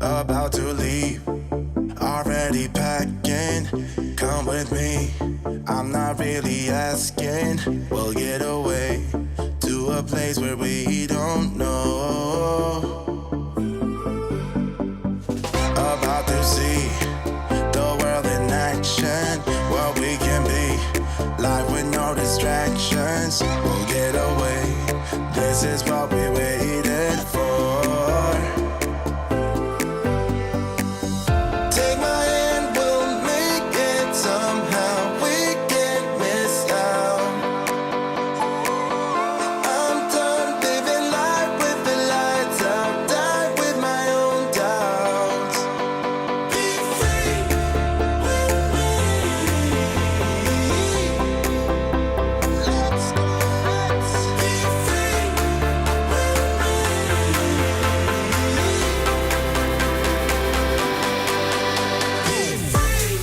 about to leave, already packing. Come with me, I'm not really asking. We'll get away to a place where we don't know. About to see the world in action, what we can be, life with no distractions. We'll get away, this is what we waited for. Take my hand, we'll make it somehow. We can't miss out. I'm done living life with the lights out. Die with my own doubts. Be free with me. Let's go, let's be free with me. Be free.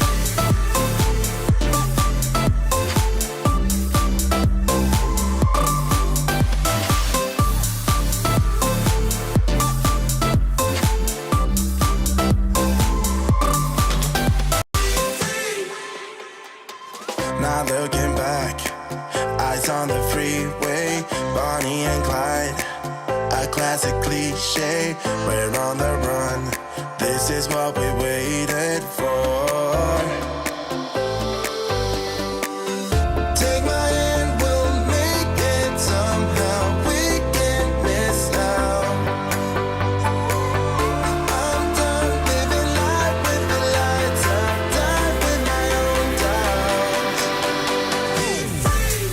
Not looking back, eyes on the freeway, Bonnie and Clyde, a classic cliche. We're on the run, this is what we waited for. Take my hand, we'll make it somehow. We can't miss out. I'm done living life with the lights out. Die with my own doubts. Be free.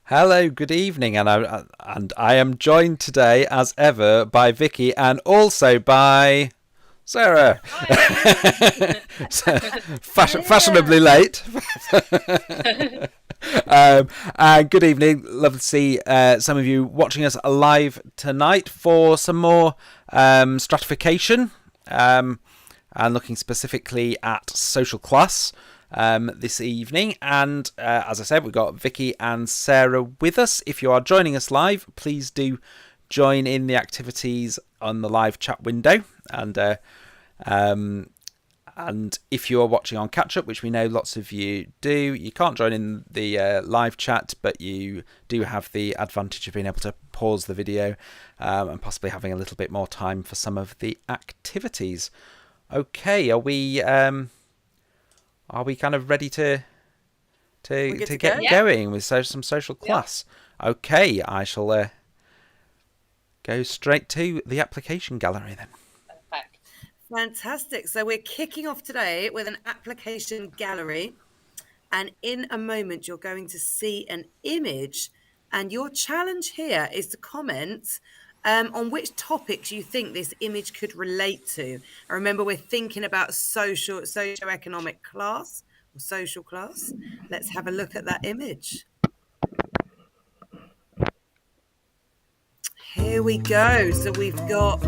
Hello, good evening, and I am joined today, as ever, by Vicky and also by Sarah. Fashionably late. And good evening. Love to see some of you watching us live tonight for some more stratification, and looking specifically at social class this evening. And as I said, we've got Vicky and Sarah with us. If you are joining us live, please do join in the activities on the live chat window, and if you are watching on catch up, which we know lots of you do, you can't join in the live chat, but you do have the advantage of being able to pause the video and possibly having a little bit more time for some of the activities. Okay, are we kind of ready to get going with some social class? Yeah. Okay, I shall go straight to the application gallery then. Fantastic. So we're kicking off today with an application gallery, and in a moment you're going to see an image, and your challenge here is to comment on which topics you think this image could relate to. And remember, we're thinking about socio-economic class or social class. Let's have a look at that image. Here we go. So we've got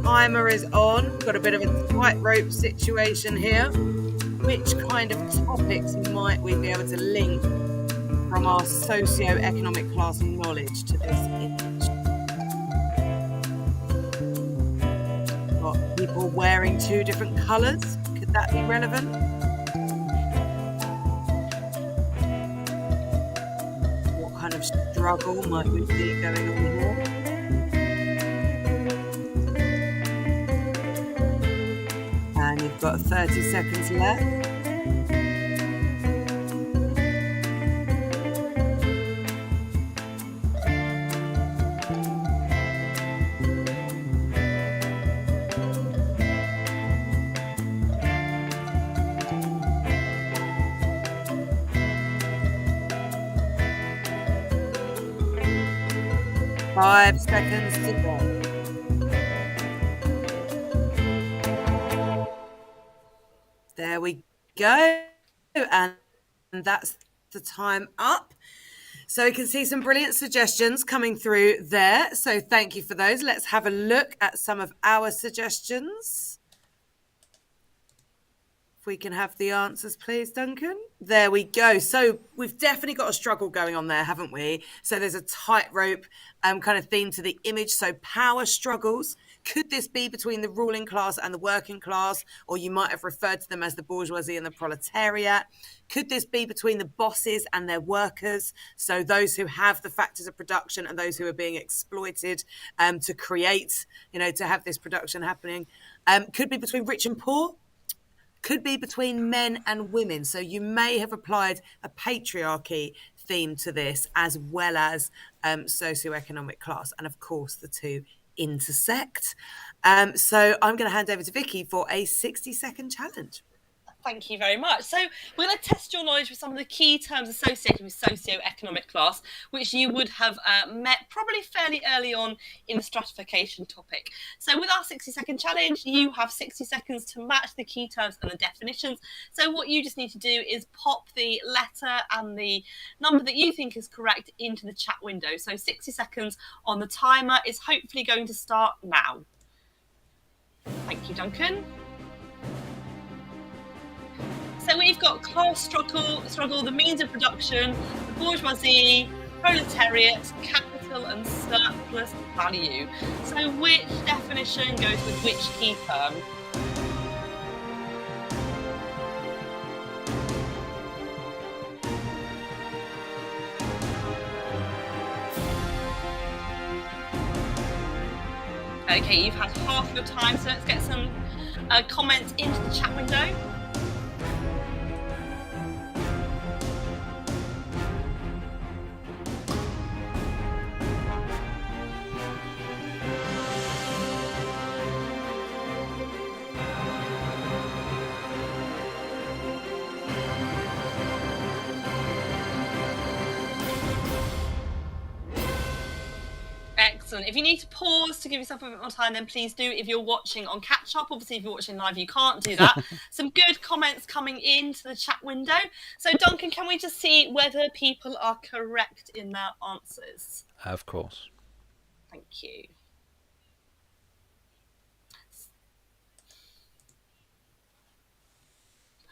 timer is on. We've got a bit of a tightrope situation here. Which kind of topics might we be able to link from our socio-economic class knowledge to this image? Got people wearing two different colours. Could that be relevant? What kind of struggle might we see going on here? And you've got 30 seconds left. Five seconds to go. There we go. And that's the time up. So we can see some brilliant suggestions coming through there. So thank you for those. Let's have a look at some of our suggestions. If we can have the answers, please, Duncan. There we go. So we've definitely got a struggle going on there, haven't we? So there's a tightrope kind of theme to the image. So power struggles. Could this be between the ruling class and the working class? Or you might have referred to them as the bourgeoisie and the proletariat. Could this be between the bosses and their workers? So those who have the factors of production and those who are being exploited to create, to have this production happening. Could be between rich and poor. Could be between men and women. So you may have applied a patriarchy theme to this, as well as socio-economic class. And of course, the two intersect. So I'm going to hand over to Vicky for a 60-second challenge. Thank you very much. So we're going to test your knowledge with some of the key terms associated with socio-economic class, which you would have met probably fairly early on in the stratification topic. So with our 60-second challenge, you have 60 seconds to match the key terms and the definitions. So what you just need to do is pop the letter and the number that you think is correct into the chat window. So 60 seconds on the timer is hopefully going to start now. Thank you, Duncan. So we've got class struggle, the means of production, the bourgeoisie, proletariat, capital and surplus value. So which definition goes with which key term? Okay, you've had half your time, so let's get some comments into the chat window. Excellent. If you need to pause to give yourself a bit more time, then please do. If you're watching on catch up, obviously if you're watching live, you can't do that. Some good comments coming into the chat window. So Duncan, can we just see whether people are correct in their answers? Of course. Thank you.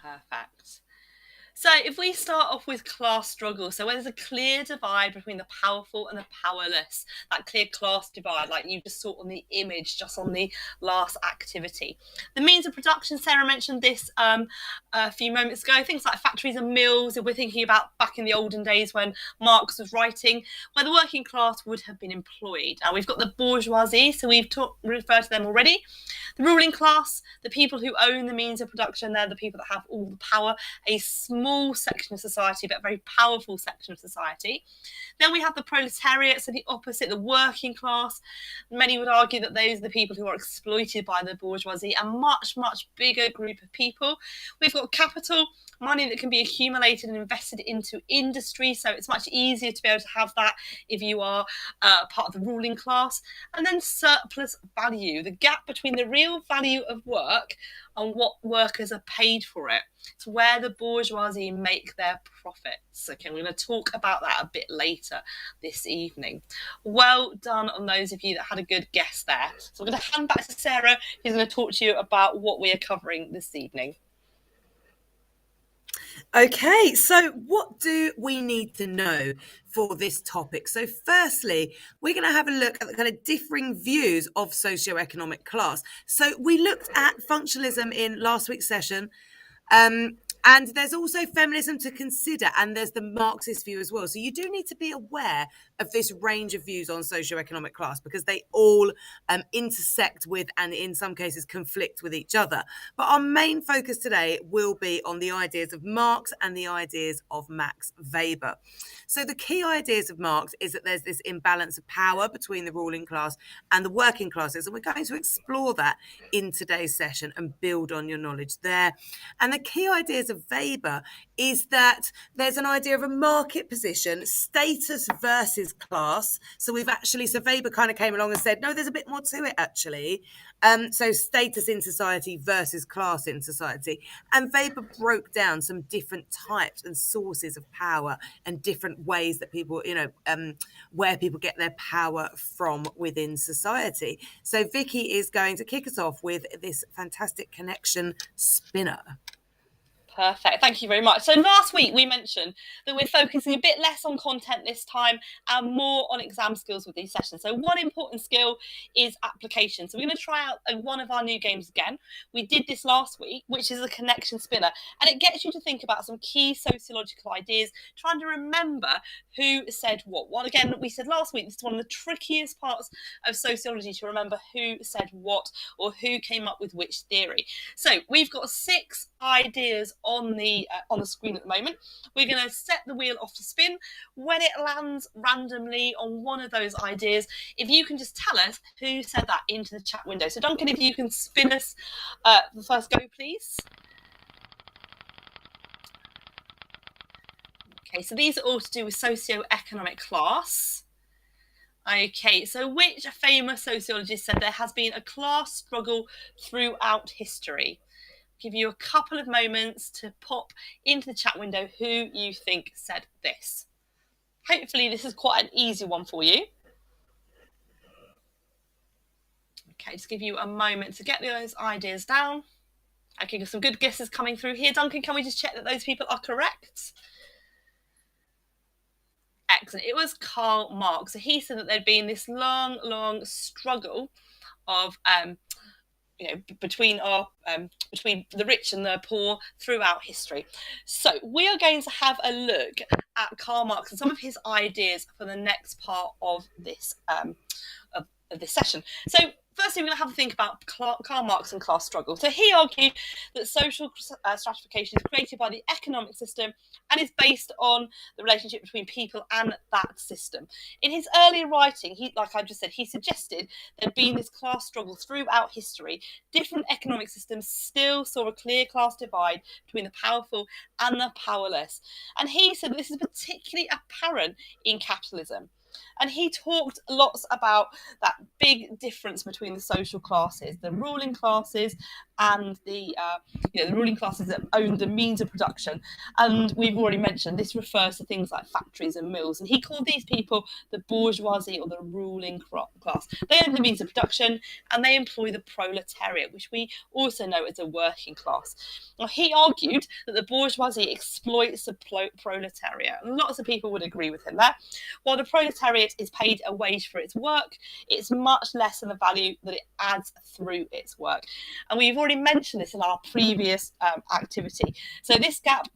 Perfect. So if we start off with class struggle, so where there's a clear divide between the powerful and the powerless, that clear class divide, like you just saw on the image, just on the last activity. The means of production, Sarah mentioned this a few moments ago, things like factories and mills, if we're thinking about back in the olden days when Marx was writing, where the working class would have been employed. Now we've got the bourgeoisie, so we've referred to them already. The ruling class, the people who own the means of production, they're the people that have all the power, a small section of society, but a very powerful section of society. Then we have the proletariat, so the opposite, the working class. Many would argue that those are the people who are exploited by the bourgeoisie, a much, much bigger group of people. We've got capital, money that can be accumulated and invested into industry, so it's much easier to be able to have that if you are part of the ruling class. And then surplus value, the gap between the real value of work and what workers are paid for it. It's where the bourgeoisie make their profits. Okay, we're going to talk about that a bit later this evening. Well done on those of you that had a good guess there. So I'm going to hand back to Sarah, who's going to talk to you about what we are covering this evening. Okay, so what do we need to know for this topic? So firstly, we're going to have a look at the kind of differing views of socio-economic class. So we looked at functionalism in last week's session. And there's also feminism to consider, and there's the Marxist view as well. So you do need to be aware of this range of views on socio-economic class, because they all intersect with, and in some cases conflict with each other. But our main focus today will be on the ideas of Marx and the ideas of Max Weber. So the key ideas of Marx is that there's this imbalance of power between the ruling class and the working classes, and we're going to explore that in today's session and build on your knowledge there. And the key ideas of Weber is that there's an idea of a market position, status versus class. So Weber kind of came along and said, no, there's a bit more to it actually. So status in society versus class in society. And Weber broke down some different types and sources of power and different ways that people, where people get their power from within society. So Vicky is going to kick us off with this fantastic connection spinner. Perfect. Thank you very much. So last week we mentioned that we're focusing a bit less on content this time and more on exam skills with these sessions. So one important skill is application. So we're going to try out one of our new games again. We did this last week, which is a connection spinner, and it gets you to think about some key sociological ideas, trying to remember who said what. Well, again, we said last week, this is one of the trickiest parts of sociology, to remember who said what or who came up with which theory. So we've got 6 ideas on the screen at the moment. We're going to set the wheel off to spin. When it lands randomly on one of those ideas, if you can just tell us who said that into the chat window. So Duncan, if you can spin us the first go, please. Okay, so these are all to do with socio-economic class. Okay, so which famous sociologist said there has been a class struggle throughout history? Give you a couple of moments to pop into the chat window who you think said this. Hopefully this is quite an easy one for you. Okay, just give you a moment to get those ideas down. Okay, got some good guesses coming through here. Duncan, can we just check that those people are correct? Excellent. It was Karl Marx. So he said that there'd been this long struggle of between the rich and the poor throughout history. So we are going to have a look at Karl Marx and some of his ideas for the next part of this of this session. So firstly, we're going to have a think about Karl Marx and class struggle. So he argued that social stratification is created by the economic system and is based on the relationship between people and that system. In his earlier writing, like I just said, he suggested there'd been this class struggle throughout history. Different economic systems still saw a clear class divide between the powerful and the powerless. And he said this is particularly apparent in capitalism. And he talked lots about that big difference between the social classes, the ruling classes and the ruling classes that owned the means of production. And we've already mentioned this refers to things like factories and mills. And he called these people the bourgeoisie or the ruling class. They own the means of production and they employ the proletariat, which we also know as a working class. Now, he argued that the bourgeoisie exploits the proletariat. And lots of people would agree with him there. While the proletariat is paid a wage for its work, it's much less than the value that it adds through its work. And we've already mentioned this in our previous activity. So this gap,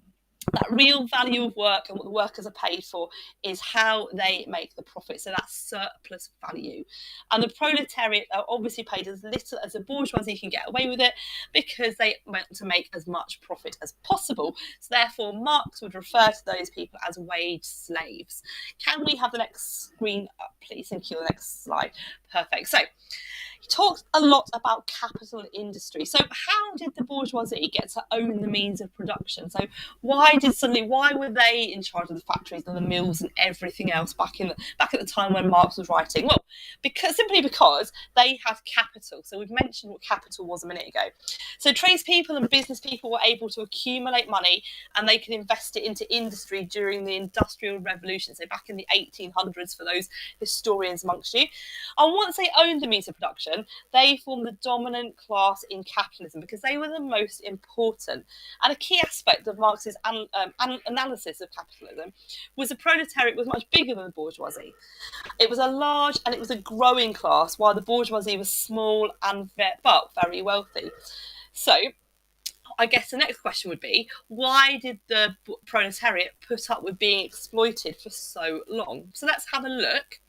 that real value of work and what the workers are paid for, is how they make the profit. So that's surplus value. And the proletariat are obviously paid as little as the bourgeoisie can get away with it because they want to make as much profit as possible. So therefore, Marx would refer to those people as wage slaves. Can we have the next screen up, please? Thank you. The next slide. Perfect. So he talked a lot about capital and industry. So how did the bourgeoisie get to own the means of production? So why were they in charge of the factories and the mills and everything else back at the time when Marx was writing? Well, simply because they had capital. So we've mentioned what capital was a minute ago. So tradespeople and business people were able to accumulate money and they could invest it into industry during the Industrial Revolution. So back in the 1800s for those historians amongst you. And once they owned the means of production, they formed the dominant class in capitalism because they were the most important. And a key aspect of Marx's analysis of capitalism was the proletariat was much bigger than the bourgeoisie. It was a large and it was a growing class, while the bourgeoisie was small and but very wealthy. So I guess the next question would be, why did the proletariat put up with being exploited for so long? So let's have a look.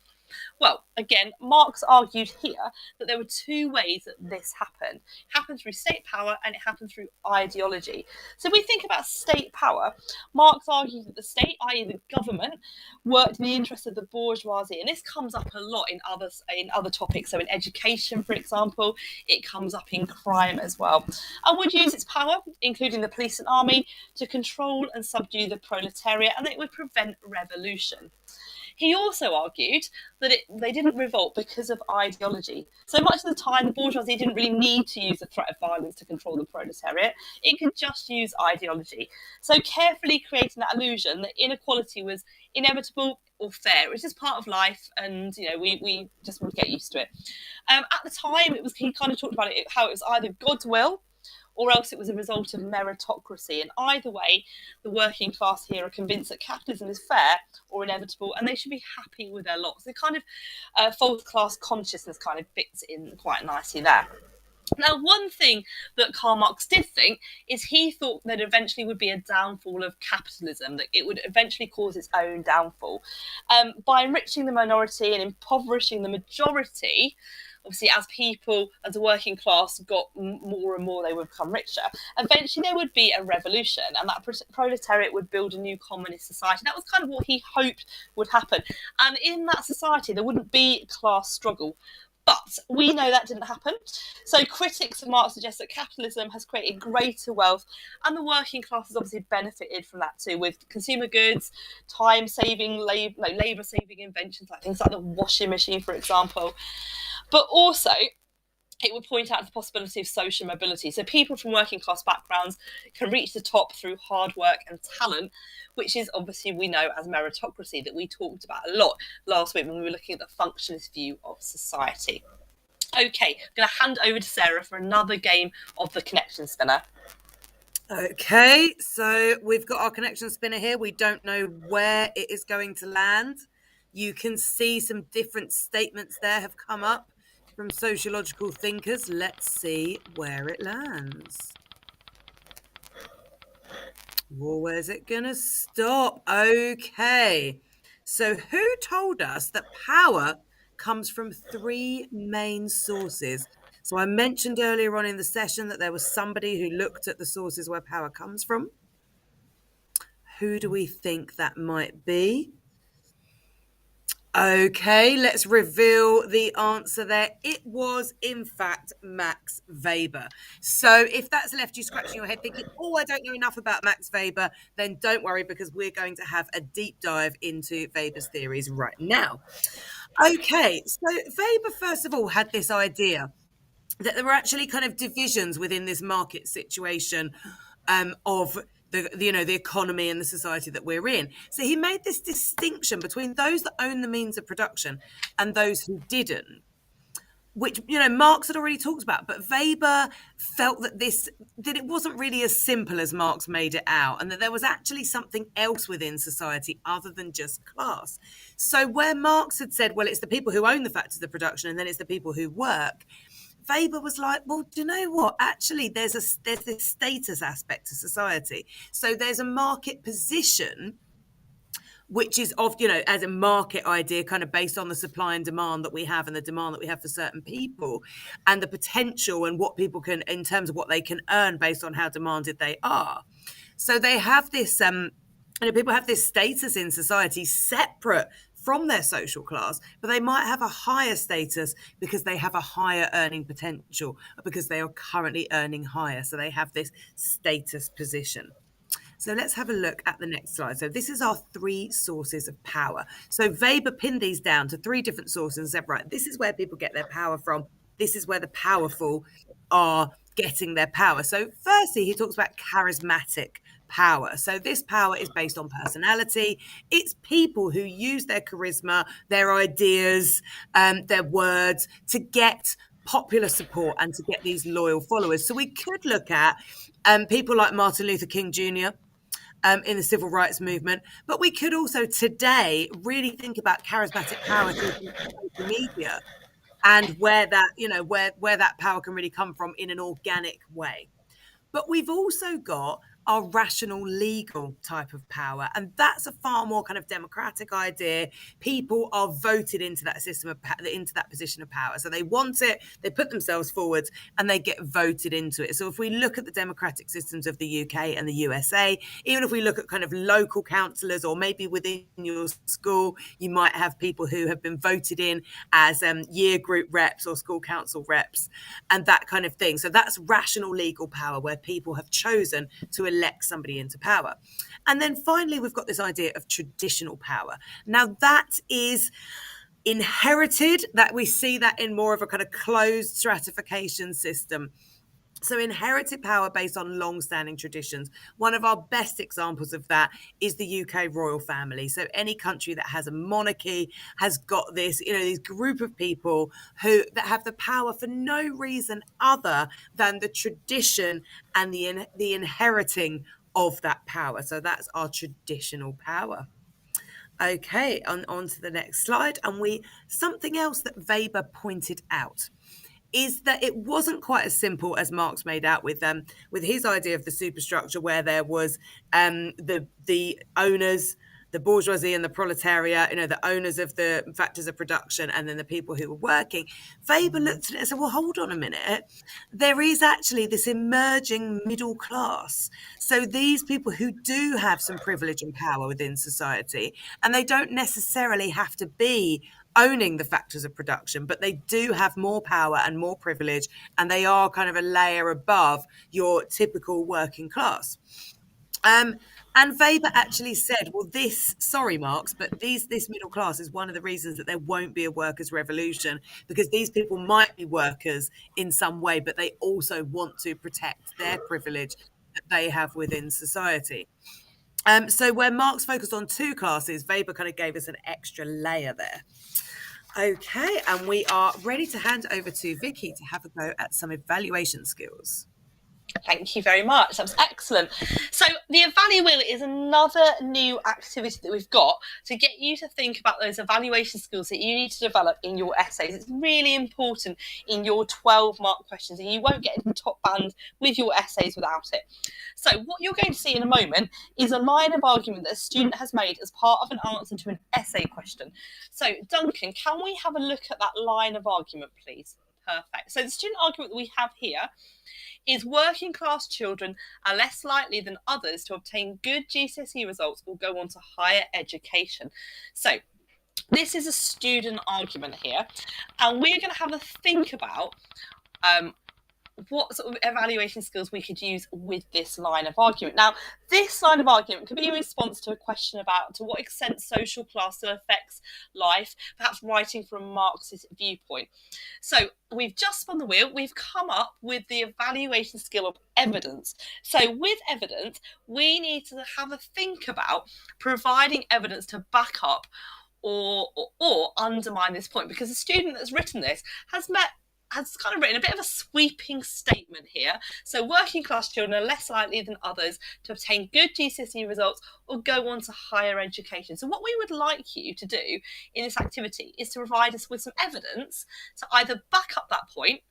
Well, again, Marx argued here that there were two ways that this happened. It happened through state power and it happened through ideology. So if we think about state power, Marx argued that the state, i.e. the government, worked in the interest of the bourgeoisie. And this comes up a lot in other topics. So in education, for example, it comes up in crime as well. And would use its power, including the police and army, to control and subdue the proletariat, and it would prevent revolution. He also argued that they didn't revolt because of ideology. So much of the time, the bourgeoisie didn't really need to use the threat of violence to control the proletariat. It could just use ideology. So carefully creating that illusion that inequality was inevitable or fair. It was just part of life, and we just would get used to it. At the time, he kind of talked about it, how it was either God's will, or else it was a result of meritocracy. And either way, the working class here are convinced that capitalism is fair or inevitable, and they should be happy with their lot. So kind of false class consciousness kind of fits in quite nicely there. Now, one thing that Karl Marx did think is he thought that eventually would be a downfall of capitalism, that it would eventually cause its own downfall. By enriching the minority and impoverishing the majority, obviously, as the working class got more and more, they would become richer. Eventually, there would be a revolution, and that proletariat would build a new communist society. That was kind of what he hoped would happen. And in that society, there wouldn't be class struggle. But we know that didn't happen. So critics of Marx suggest that capitalism has created greater wealth, and the working class has obviously benefited from that too, with consumer goods, time-saving, labour-saving inventions, like things like the washing machine, for example. But also, it would point out the possibility of social mobility. So people from working class backgrounds can reach the top through hard work and talent, which is obviously we know as meritocracy, that we talked about a lot last week when we were looking at the functionalist view of society. Okay, I'm going to hand over to Sarah for another game of the connection spinner. Okay, so we've got our connection spinner here. We don't know where it is going to land. You can see some different statements there have come up from sociological thinkers. Let's see where it lands. Well, where's it going to stop? Okay. So who told us that power comes from three main sources? So I mentioned earlier on in the session that there was somebody who looked at the sources where power comes from. Who do we think that might be? Okay, let's reveal the answer there. It was, in fact, Max Weber. So if that's left you scratching your head thinking, I don't know enough about Max Weber, then don't worry, because we're going to have a deep dive into Weber's theories right now. Okay, so Weber, first of all, had this idea that there were actually kind of divisions within this market situation of the economy and the society that we're in. So he made this distinction between those that own the means of production and those who didn't, which Marx had already talked about. But Weber felt that it wasn't really as simple as Marx made it out, and that there was actually something else within society other than just class. So where Marx had said, well, it's the people who own the factors of production and then it's the people who work, Weber was like, well, do you know what? Actually, there's this status aspect to society. So there's a market position, which is as a market idea, kind of based on the supply and demand that we have and the demand that we have for certain people, and the potential and what people can, in terms of what they can earn based on how demanded they are. So they have this, people have this status in society separate from their social class, but they might have a higher status because they have a higher earning potential, or because they are currently earning higher. So they have this status position. So let's have a look at the next slide. So this is our three sources of power. So Weber pinned these down to three different sources and said, right, this is where people get their power from. This is where the powerful are getting their power. So firstly, he talks about charismatic power. So this power is based on personality. It's people who use their charisma, their ideas, their words to get popular support and to get these loyal followers. So we could look at people like Martin Luther King Jr. In the civil rights movement, but we could also today really think about charismatic power through social media and where that, where that power can really come from in an organic way. But we've also got our rational legal type of power, and that's a far more kind of democratic idea. People are voted into that system of into that position of power, so they want it, they put themselves forward, and they get voted into it. So if we look at the democratic systems of the UK and the USA, even if we look at kind of local councillors, or maybe within your school you might have people who have been voted in as year group reps or school council reps and that kind of thing. So that's rational legal power, where people have chosen to elect somebody into power. And then finally, we've got this idea of traditional power. Now, that is inherited, that we see that in more of a kind of closed stratification system. So inherited power based on long-standing traditions. One of our best examples of that is the UK royal family. So any country that has a monarchy has got this, this group of people that have the power for no reason other than the tradition and the inheriting of that power. So that's our traditional power. Okay, on to the next slide. And something else that Weber pointed out is that it wasn't quite as simple as Marx made out with his idea of the superstructure, where there was the owners, the bourgeoisie and the proletariat, the owners of the factors of production, and then the people who were working. Weber looked at it and said, well, hold on a minute. There is actually this emerging middle class. So these people who do have some privilege and power within society, and they don't necessarily have to be owning the factors of production, but they do have more power and more privilege, and they are kind of a layer above your typical working class. And Weber actually said, well, sorry, Marx, but this middle class is one of the reasons that there won't be a workers' revolution, because these people might be workers in some way, but they also want to protect their privilege that they have within society. So where Marx focused on two classes, Weber kind of gave us an extra layer there. Okay, and we are ready to hand over to Vicky to have a go at some evaluation skills. Thank you very much. That was excellent. So the EVAL-U-WHEEL is another new activity that we've got to get you to think about those evaluation skills that you need to develop in your essays. It's really important in your 12-mark questions, and you won't get into the top band with your essays without it. So what you're going to see in a moment is a line of argument that a student has made as part of an answer to an essay question. So Duncan, can we have a look at that line of argument, please? Perfect. So the student argument that we have here is working class children are less likely than others to obtain good GCSE results or go on to higher education. So this is a student argument here, and we're going to have a think about what sort of evaluation skills we could use with this line of argument. Now, this line of argument could be in response to a question about to what extent social class still affects life, perhaps writing from a Marxist viewpoint. So we've just spun the wheel. We've come up with the evaluation skill of evidence. So with evidence, we need to have a think about providing evidence to back up or undermine this point, because the student that's written this has kind of written a bit of a sweeping statement here. So working class children are less likely than others to obtain good GCSE results or go on to higher education. So what we would like you to do in this activity is to provide us with some evidence to either back up that point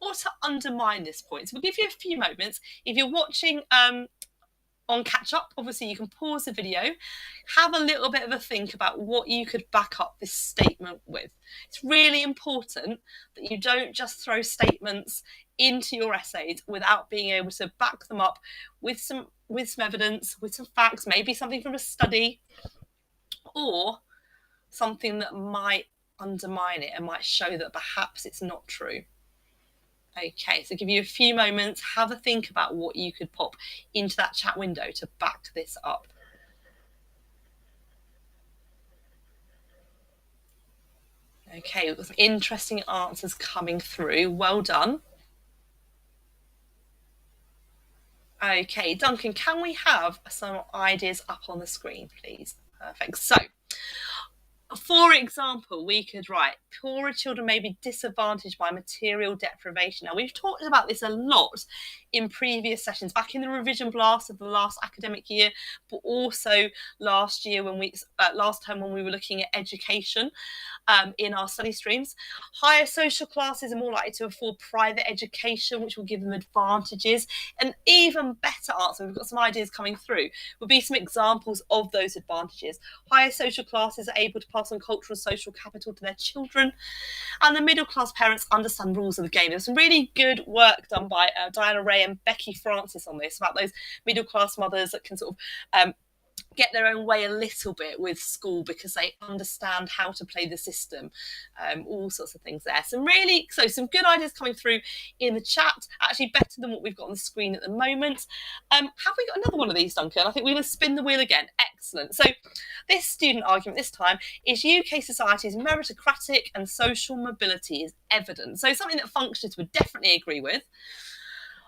or to undermine this point. So we'll give you a few moments. If you're watching on catch up, obviously you can pause the video, have a little bit of a think about what you could back up this statement with. It's really important that you don't just throw statements into your essays without being able to back them up with some evidence, with some facts, maybe something from a study or something that might undermine it and might show that perhaps it's not true. Okay, so give you a few moments, have a think about what you could pop into that chat window to back this up. Okay, we've got some interesting answers coming through. Well done. Okay, Duncan, can we have some ideas up on the screen, please? Perfect. So, for example, we could write, poorer children may be disadvantaged by material deprivation. Now, we've talked about this a lot in previous sessions, back in the revision blast of the last academic year, but also last year last term when we were looking at education in our study streams. Higher social classes are more likely to afford private education, which will give them advantages. An even better answer, we've got some ideas coming through, would be some examples of those advantages. Higher social classes are able to pass on cultural and social capital to their children, and the middle class parents understand rules of the game. There's some really good work done by Diana Ray and Becky Francis on this, about those middle class mothers that can sort of get their own way a little bit with school because they understand how to play the system, all sorts of things there. Some good ideas coming through in the chat, actually better than what we've got on the screen at the moment. Have we got another one of these, Duncan? I think we're going to spin the wheel again. Excellent. So this student argument this time is UK society is meritocratic and social mobility is evident. So something that functionists would definitely agree with.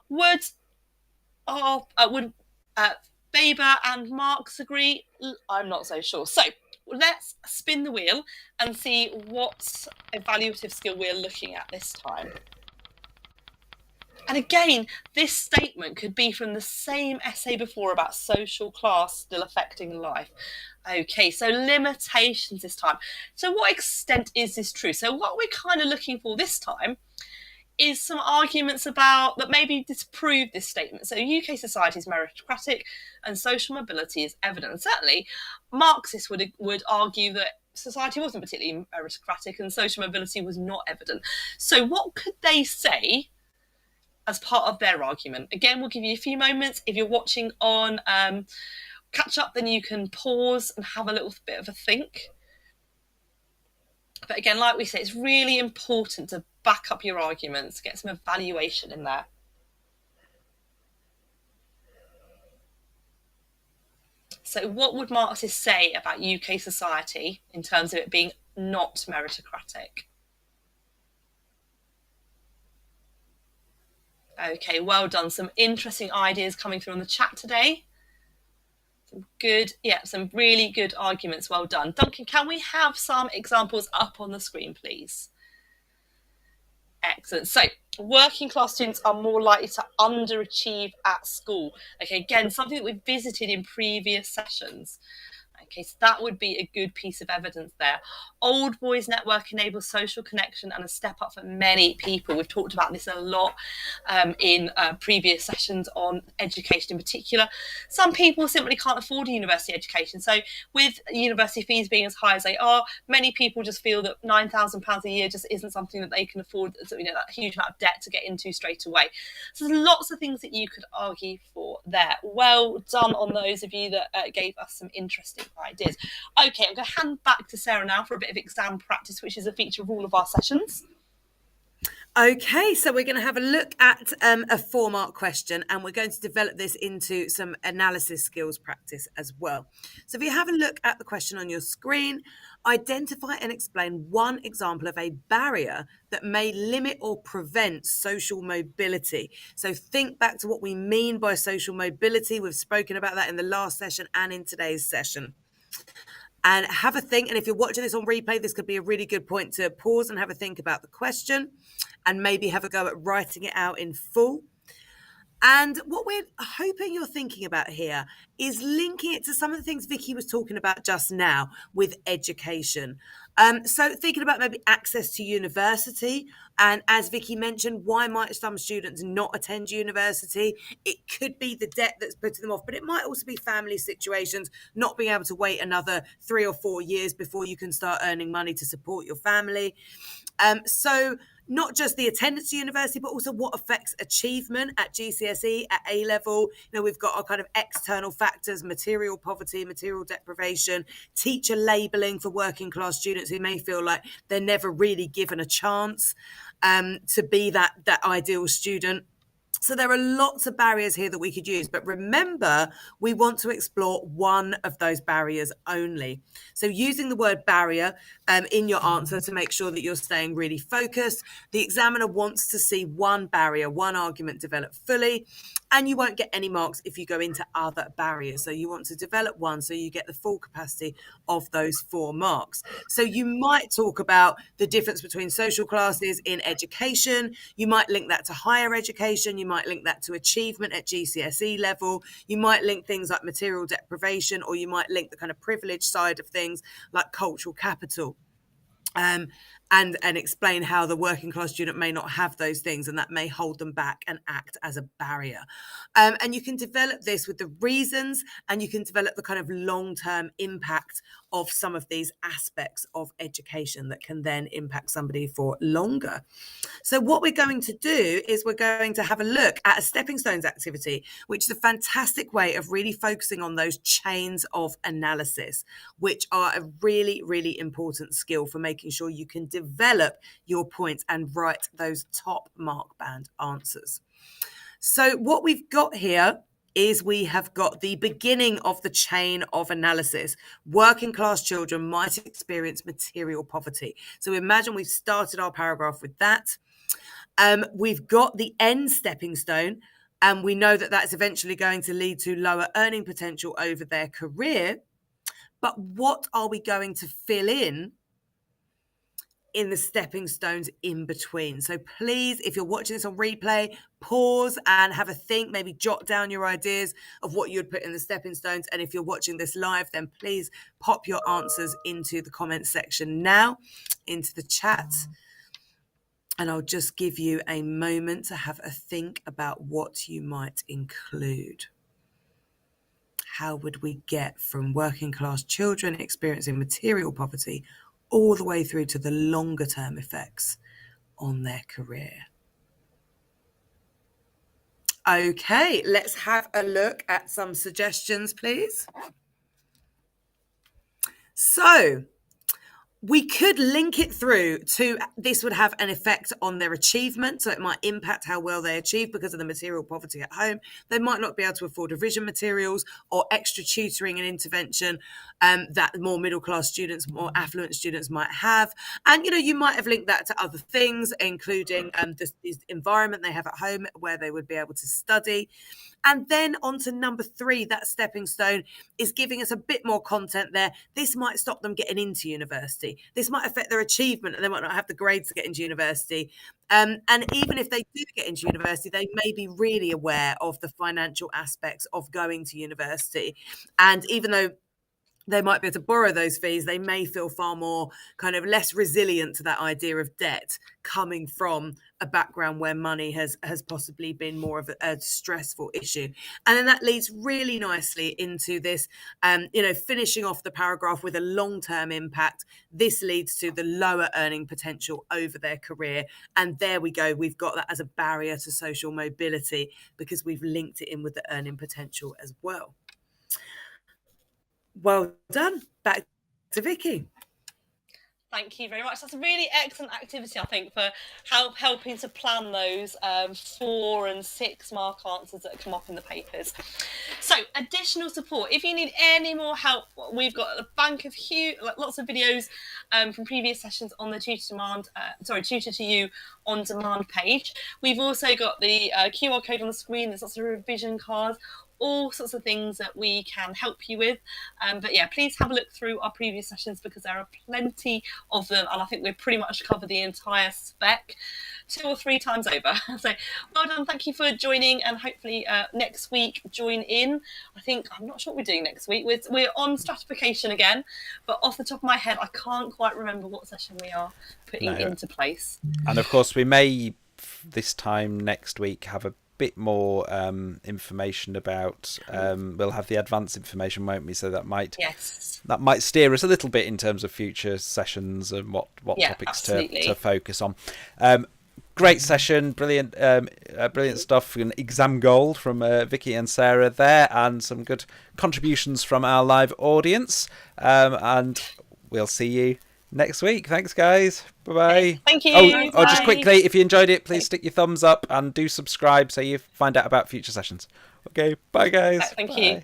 Would Weber and Marx agree? I'm not so sure. So let's spin the wheel and see what evaluative skill we're looking at this time. And again, this statement could be from the same essay before about social class still affecting life. Okay, so limitations this time. So what extent is this true? So what we're kind of looking for this time is some arguments about that maybe disprove this statement. So UK society is meritocratic and social mobility is evident. And certainly Marxists would argue that society wasn't particularly meritocratic and social mobility was not evident. So what could they say as part of their argument? Again, we'll give you a few moments. If you're watching on catch up, then you can pause and have a little bit of a think. But again, like we say, it's really important to back up your arguments, get some evaluation in there. So what would Marxists say about UK society in terms of it being not meritocratic? Okay, well done. Some interesting ideas coming through on the chat today. Some really good arguments. Well done. Duncan, can we have some examples up on the screen, please? Excellent. So working class students are more likely to underachieve at school. Okay, again, something that we've visited in previous sessions. Okay, so that would be a good piece of evidence there. Old Boys Network enables social connection and a step up for many people. We've talked about this a lot in previous sessions on education in particular. Some people simply can't afford a university education. So with university fees being as high as they are, many people just feel that £9,000 a year just isn't something that they can afford, so, that huge amount of debt to get into straight away. So there's lots of things that you could argue for there. Well done on those of you that gave us some interesting ideas. Okay, I'm going to hand back to Sarah now for a bit of exam practice, which is a feature of all of our sessions. Okay, so we're going to have a look at a 4-mark question, and we're going to develop this into some analysis skills practice as well. So if you have a look at the question on your screen, identify and explain one example of a barrier that may limit or prevent social mobility. So think back to what we mean by social mobility. We've spoken about that in the last session and in today's session. And have a think. And if you're watching this on replay, this could be a really good point to pause and have a think about the question and maybe have a go at writing it out in full. And what we're hoping you're thinking about here is linking it to some of the things Vicky was talking about just now with education. So thinking about maybe access to university. And as Vicky mentioned, why might some students not attend university? It could be the debt that's putting them off, but it might also be family situations, not being able to wait another 3 or 4 years before you can start earning money to support your family. So not just the attendance to university, but also what affects achievement at GCSE, at A-level. We've got our kind of external factors, material poverty, material deprivation, teacher labelling for working class students who may feel like they're never really given a chance to be that ideal student. So there are lots of barriers here that we could use, but remember, we want to explore one of those barriers only. So using the word barrier in your answer to make sure that you're staying really focused. The examiner wants to see one barrier, one argument developed fully. And you won't get any marks if you go into other barriers. So you want to develop one so you get the full capacity of those 4 marks. So you might talk about the difference between social classes in education. You might link that to higher education. You might link that to achievement at GCSE level. You might link things like material deprivation, or you might link the kind of privilege side of things like cultural capital. And explain how the working class student may not have those things, and that may hold them back and act as a barrier. And you can develop this with the reasons, and you can develop the kind of long-term impact of some of these aspects of education that can then impact somebody for longer. So what we're going to do is we're going to have a look at a stepping stones activity, which is a fantastic way of really focusing on those chains of analysis, which are a really, really important skill for making sure you can develop your points and write those top mark band answers. So what we've got here is we have got the beginning of the chain of analysis. Working class children might experience material poverty. So imagine we've started our paragraph with that. We've got the end stepping stone, and we know that that's eventually going to lead to lower earning potential over their career. But what are we going to fill in the stepping stones in between? So please, if you're watching this on replay, pause and have a think, maybe jot down your ideas of what you'd put in the stepping stones. And if you're watching this live, then please pop your answers into the comment section now, into the chat. And I'll just give you a moment to have a think about what you might include. How would we get from working class children experiencing material poverty all the way through to the longer term effects on their career? Okay, let's have a look at some suggestions, please. So we could link it through to this would have an effect on their achievement. So it might impact how well they achieve because of the material poverty at home. They might not be able to afford revision materials or extra tutoring and intervention that more middle class students, more affluent students might have. And, you know, you might have linked that to other things, including the environment they have at home where they would be able to study. And then on to number 3, that stepping stone is giving us a bit more content there. This might stop them getting into university. This might affect their achievement and they might not have the grades to get into university. And even if they do get into university, they may be really aware of the financial aspects of going to university. And even though they might be able to borrow those fees, they may feel far more kind of less resilient to that idea of debt coming from a background where money has possibly been more of a stressful issue. And then that leads really nicely into this, finishing off the paragraph with a long-term impact. This leads to the lower earning potential over their career. And there we go. We've got that as a barrier to social mobility because we've linked it in with the earning potential as well. Well done. Back to Vicky. Thank you very much. That's a really excellent activity, I think, for helping to plan those 4 and 6 mark answers that come up in the papers. So, additional support. If you need any more help, we've got a bank of lots of videos from previous sessions on the Tutor to You on demand page. We've also got the QR code on the screen. There's lots of revision cards, all sorts of things that we can help you with. But yeah, please have a look through our previous sessions because there are plenty of them. And I think we've pretty much covered the entire spec 2 or 3 times over. So well done. Thank you for joining. And hopefully next week, join in. I'm not sure what we're doing next week. We're on stratification again. But off the top of my head, I can't quite remember what session we are putting into place. And of course, we may this time next week have a bit more information about we'll have the advanced information, won't we? So that might steer us a little bit in terms of future sessions and what topics to focus on. Great session, brilliant stuff, an exam gold from Vicky and Sarah there, and some good contributions from our live audience, and we'll see you next week. Thanks, guys. Bye-bye. Thank you. Oh, just quickly, if you enjoyed it, please stick your thumbs up and do subscribe so you find out about future sessions. Okay, bye, guys. Thank you.